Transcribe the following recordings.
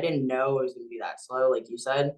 didn't know it was gonna be that slow, like you said.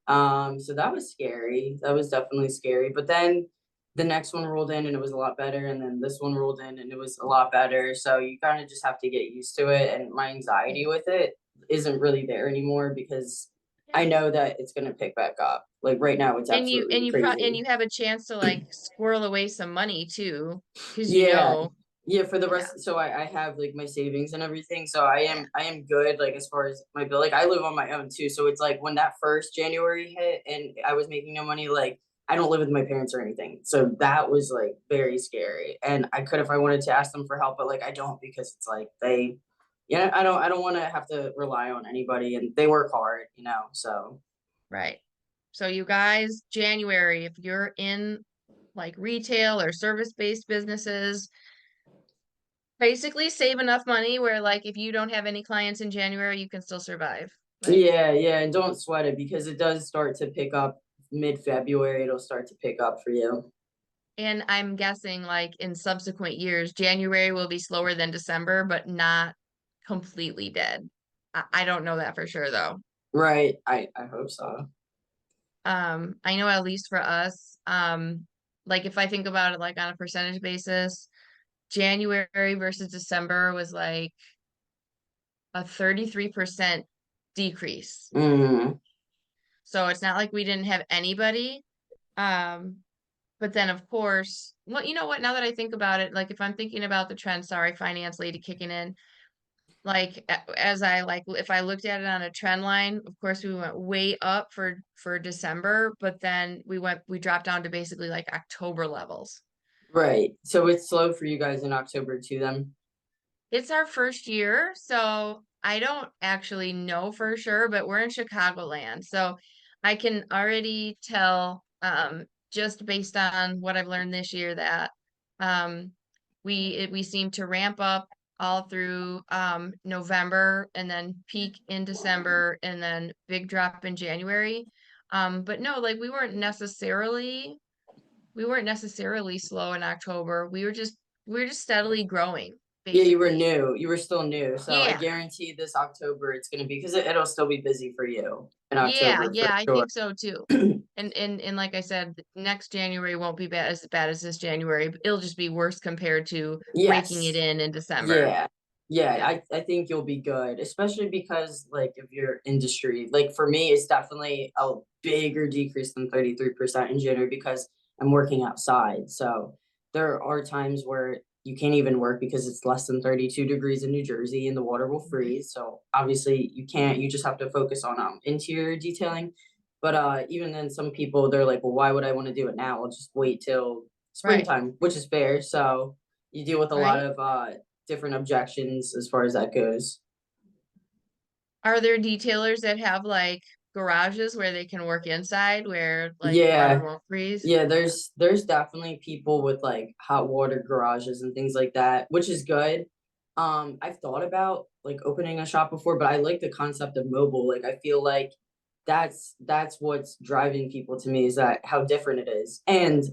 So that was scary. That was definitely scary. But then the next one rolled in and it was a lot better. And then this one rolled in and it was a lot better. So you kind of just have to get used to it. And my anxiety with it isn't really there anymore because Yeah. I know that it's gonna pick back up. Like right now, it's absolutely And crazy. you have a chance to like squirrel away some money too, because Yeah. Yeah, for the yeah, rest, so I have like my savings and everything. So yeah. I am good like as far as my bill. Like I live on my own too. So it's like when that first January hit and I was making no money, like I don't live with my parents or anything. So that was like very scary. And I could if I wanted to ask them for help, but like I don't because it's like they yeah, I don't want to have to rely on anybody and they work hard, you know. So Right. So you guys, January, if you're in like retail or service-based businesses, basically save enough money where like if you don't have any clients in January, you can still survive. Like, yeah, yeah, and don't sweat it because it does start to pick up mid-February, it'll start to pick up for you. and I'm guessing like in subsequent years, January will be slower than December, but not completely dead. I don't know that for sure though. Right. I hope so. I know at least for us, like if I think about it like on a percentage basis, January versus December was like a 33% decrease. Mm, So it's not like we didn't have anybody. Um, but then of course, well, you know what, now that I think about it, like if I'm thinking about the trend, sorry, finance lady kicking in, like as I like if I looked at it on a trend line, of course we went way up for December, but then we dropped down to basically like October levels. right. So it's slow for you guys in October too then? It's our first year, so I don't actually know for sure, but we're in Chicagoland, so I can already tell just based on what I've learned this year that um we seem to ramp up all through November and then peak in December and then big drop in January. But no, like we weren't necessarily slow in October. We were just steadily growing, Yeah, you were basically. new. You were still new. So I Yeah. guarantee this October it's gonna be because it'll still be busy for you in Yeah, October for yeah, I sure. think so too. And like I said, next January won't be bad as this January. It'll just be worse compared to raking it Yes. in December. Yeah. Yeah, I think you'll be good, especially because like of your industry. Like for me, it's definitely a bigger decrease than 33% in January because I'm working outside. So there are times where you can't even work because it's less than 32 degrees in New Jersey and the water will Mhm. freeze. So obviously you can't, you just have to focus on interior detailing. But even then some people they're like, well, why would I want to do it now? I'll just wait till Right, springtime, which is fair. So you deal with a lot right. of different objections as far as that goes. Are there detailers that have like garages where they can work inside where like water Yeah, won't freeze? yeah. There's definitely people with like hot water garages and things like that, which is good. I've thought about like opening a shop before, but I like the concept of mobile. Like I feel like that's what's driving people to me is that how different it is. And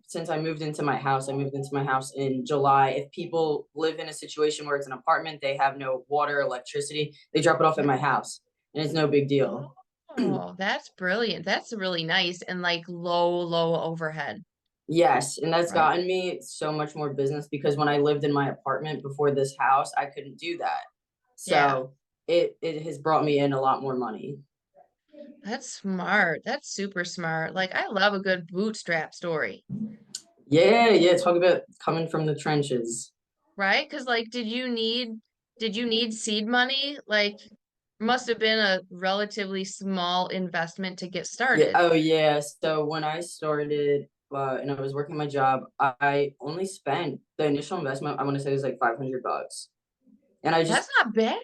since I moved into my house in July. If people live in a situation where it's an apartment, they have no water, electricity, they drop it off at Yeah. my house, and it's no big deal. Oh, that's brilliant. That's really nice and like low overhead. Yes, and that's Right. gotten me so much more business because when I lived in my apartment before this house, I couldn't do that. Yeah. So it has brought me in a lot more money. That's smart. That's super smart. Like I love a good bootstrap story. Yeah, yeah. Talk about coming from the trenches. Right? Because like, did you need seed money? Like, must have been a relatively small investment to get Yeah. started. Oh, yeah. So when I started and I was working my job, I only spent the initial investment. I want to say it was like $500, and I just That's not bad.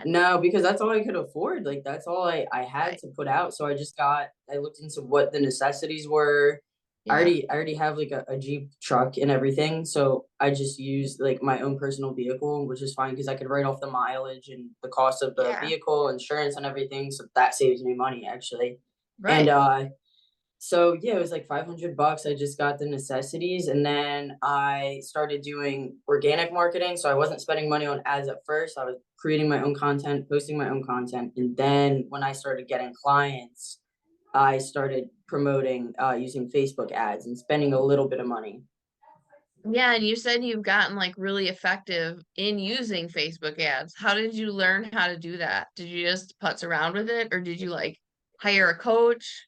no, because that's all I could afford. Like that's all I had Right. to put out. So I looked into what the necessities were. Yeah. I already have like a Jeep truck and everything. So I just used like my own personal vehicle, which is fine because I could write off the mileage and the cost of the Yeah. vehicle, insurance and everything. So that saves me money actually. And Right. So yeah, it was like 500 bucks. I just got the necessities, and then I started doing organic marketing. So I wasn't spending money on ads at first. I was creating my own content, posting my own content, and then when I started getting clients, I started promoting using Facebook ads and spending a little bit of money. Yeah, and you said you've gotten like really effective in using Facebook ads. How did you learn how to do that? Did you just putz around with it, or did you like hire a coach?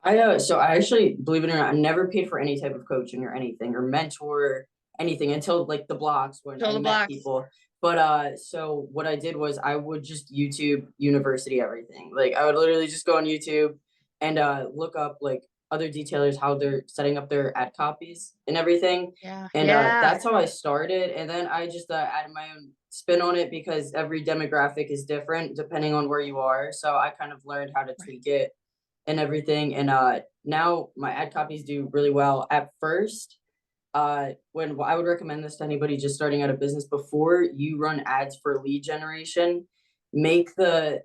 I actually, believe it or not, I never paid for any type of coaching or anything or mentor anything until like the blocks when Fill I the met blocks. people. But so what I did was I would just YouTube university everything. Like I would literally just go on YouTube and look up like other detailers how they're setting up their ad copies and everything. Yeah. And Yeah. that's how I started. And then I just added my own spin on it because every demographic is different depending on where you are. So I kind of learned how to Right. tweak it and everything. And now my ad copies do really well. At first, when I would recommend this to anybody just starting out a business, before you run ads for lead generation, make the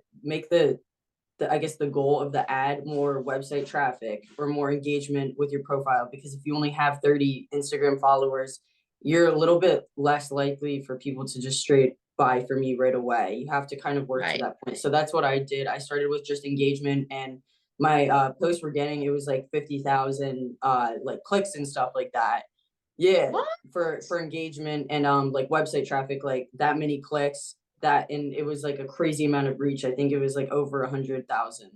I guess the goal of the ad more website traffic or more engagement with your profile, because if you only have 30 Instagram followers, you're a little bit less likely for people to just straight buy from you right away. You have to kind of work to Right. that point. So that's what I did. I started with just engagement, and my posts were getting, it was like 50,000 like clicks and stuff like that. Yeah, What? for engagement and like website traffic, like that many clicks, that, and it was like a crazy amount of reach. I think it was like over 100,000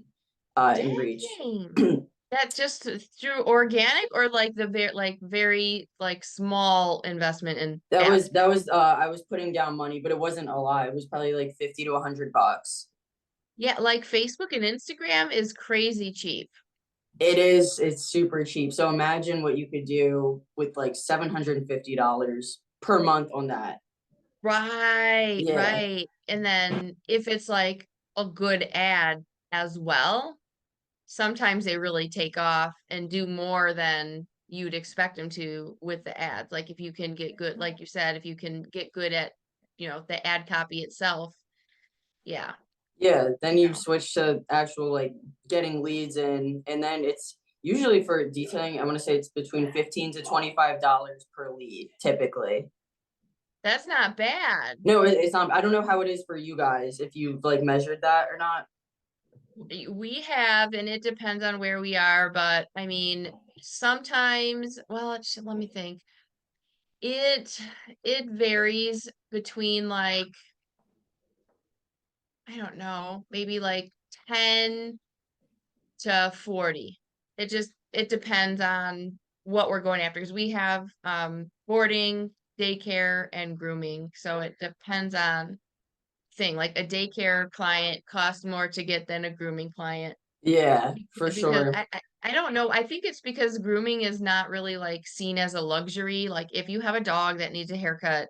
in reach. Dang. That just through organic or like the very like small investment in ads? That was I was putting down money, but it wasn't a lot. It was probably like 50 to 100 bucks. Yeah, like Facebook and Instagram is crazy cheap. It's super cheap. So imagine what you could do with like $750 per month on that. Right, Yeah. right. And then if it's like a good ad as well, sometimes they really take off and do more than you'd expect them to with the ads. Like if you can get good, like you said, if you can get good at, the ad copy itself, yeah, Yeah, then you you know. switch to actual like getting leads in, and then it's usually for detailing, I want to say it's between 15 to $25 per lead typically. That's not bad. No, it's not. I don't know how it is for you guys, if you've like measured that or not. We have, and it depends on where we are, but I mean, sometimes, well, let me think. It it varies between like, I don't know, maybe like 10 to 40. It depends on what we're going after because we have boarding, daycare, and grooming. So it depends on thing. Like a daycare client costs more to get than a grooming client. Yeah, for Because sure. I don't know. I think it's because grooming is not really like seen as a luxury. Like if you have a dog that needs a haircut,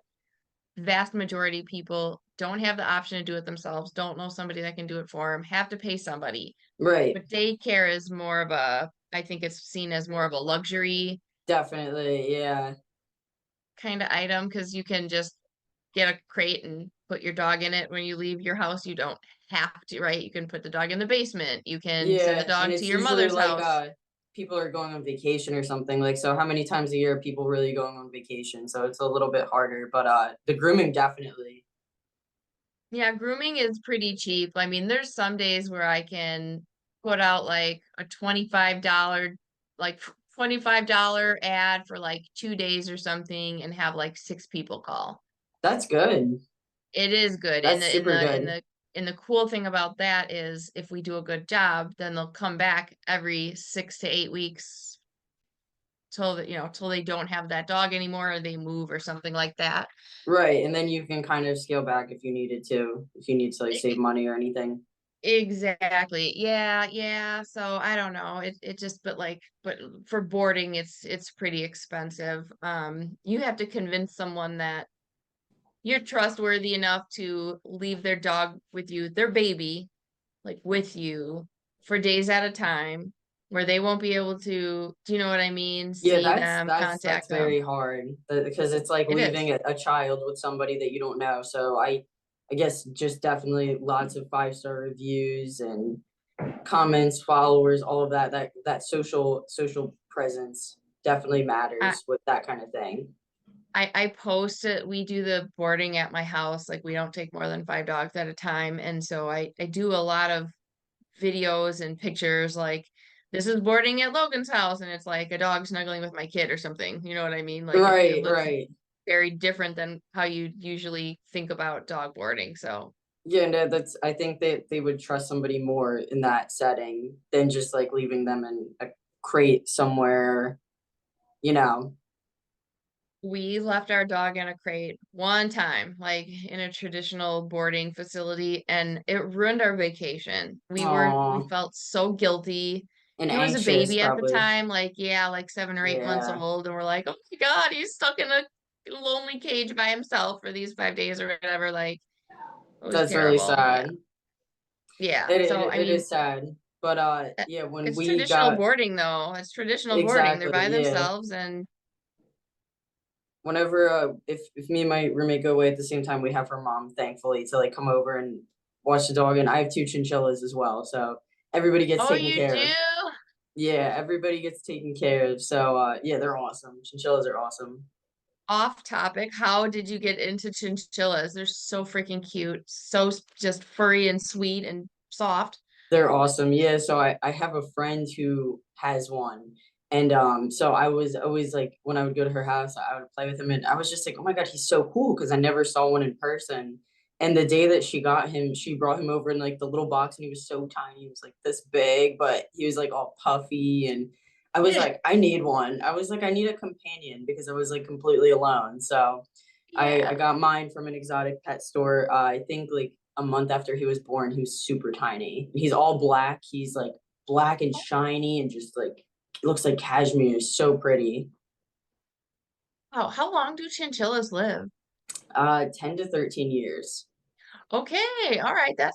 vast majority of people don't have the option to do it themselves, don't know somebody that can do it for them, have to pay somebody. Right. But daycare is more of a, I think it's seen as more of a luxury Definitely. Yeah. kind of item because you can just get a crate and put your dog in it when you leave your house. You don't have to, right? You can put the dog in the basement. You can send the Yeah, and dog to it's your usually mother's like house. people are going on vacation or something. Like, so how many times a year are people really going on vacation? So it's a little bit harder, but the grooming definitely. Yeah, grooming is pretty cheap. I mean, there's some days where I can put out like a like $25 ad for like 2 days or something and have like six people call. That's good. It is good. And That's the in super the in good. the and the cool thing about that is if we do a good job, then they'll come back every 6 to 8 weeks till they don't have that dog anymore or they move or something like that. Right, and then you can kind of scale back if you needed to, if you need to like save E- money or anything. Exactly. Yeah, yeah. So I don't know. It just but for boarding it's pretty expensive. You have to convince someone that you're trustworthy enough to leave their dog with you, their baby, like with you for days at a time where they won't be able to, do you know what I mean? Yeah, See that's them, that's contact that's them. very hard because it's like It is. leaving a child with somebody that you don't know. So I guess just definitely lots of 5-star reviews and comments, followers, all of that, that social presence definitely I matters with that kind of thing. I post it. We do the boarding at my house. Like we don't take more than 5 dogs at a time. And so I do a lot of videos and pictures like this is boarding at Logan's house and it's like a dog snuggling with my kid or something. You know what I mean? Like it Right, looks right. very different than how you usually think about dog boarding. So Yeah, no, that's I think that they would trust somebody more in that setting than just like leaving them in a crate somewhere, you know. we left our dog in a crate one time, like in a traditional boarding facility, and it ruined our vacation. We Oh, felt so guilty. and He was a anxious baby at the probably. time, like yeah, like 7 or 8 months Yeah, old, and we're like, oh my God, he's stuck in a lonely cage by himself for these 5 days or whatever. Like it was that's really terrible. Yeah. sad. Yeah. It So it, I it mean, is sad. But yeah, when it's we traditional got boarding though. It's traditional boarding. They're exactly, by yeah. themselves and Whenever if me and my roommate go away at the same time, we have her mom thankfully to like come over and watch the dog, and I have two chinchillas as well, so everybody gets oh, taken you care do? of. Yeah, everybody gets taken care of. So yeah, they're awesome. Chinchillas are awesome. Off topic, how did you get into chinchillas? They're so freaking cute, so just furry and sweet and soft. They're awesome. Yeah, so I have a friend who has one. And so I was always like when I would go to her house, I would play with him and I was just like, "Oh my God, he's so cool," because I never saw one in person. And the day that she got him, she brought him over in like the little box and he was so tiny. He was like this big, but he was like all puffy and I was like, I need one. I was like, I need a companion because I was like completely alone. So I Yeah. got mine from an exotic pet store. I think like a month after he was born, he was super tiny. He's all black. He's like black and shiny and just like looks like cashmere. He's so pretty. Oh, how long do chinchillas live? 10 to 13 years. Okay, all right. Yeah,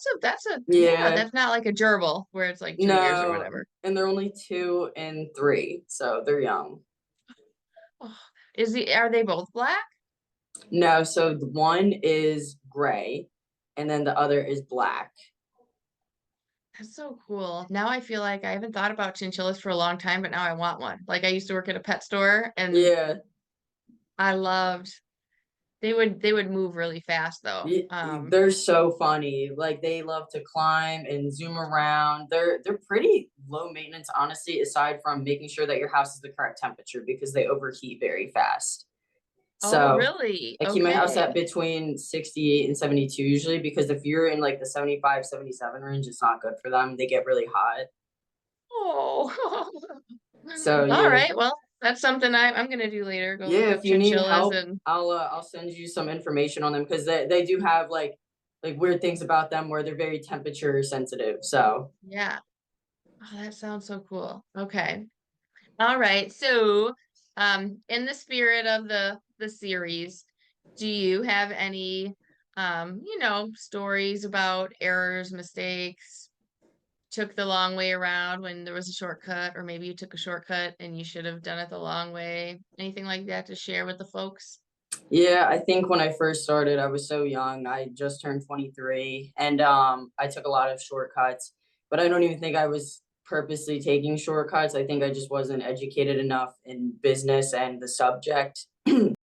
Yeah, that's not like a gerbil where it's like 2 years or no, whatever. and they're only 2 and 3, so they're young. Oh, are they both black? No, so the one is gray, and then the other is black. That's so cool. Now I feel like I haven't thought about chinchillas for a long time, but now I want one. Like I used to work at a pet store and Yeah, I loved they would move really fast though. they're so funny. Like they love to climb and zoom around. They're pretty low maintenance, honestly, aside from making sure that your house is the correct temperature because they overheat very fast. Oh, So really? I keep my house Okay. at between 68 and 72 usually because if you're in like the 75, 77 range, it's not good for them. They get really hot. Oh. So All yeah. right. Well, that's something I'm gonna do later. Go Yeah, look up if you need chinchillas help, and I'll send you some information on them because they do have like weird things about them where they're very temperature sensitive. So yeah. Oh, that sounds so cool. Okay. All right. So, in the spirit of the series, do you have any stories about errors, mistakes, took the long way around when there was a shortcut, or maybe you took a shortcut and you should have done it the long way? Anything like that to share with the folks? yeah, I think when I first started, I was so young. I just turned 23 and I took a lot of shortcuts, but I don't even think I was purposely taking shortcuts. I think I just wasn't educated enough in business and the subject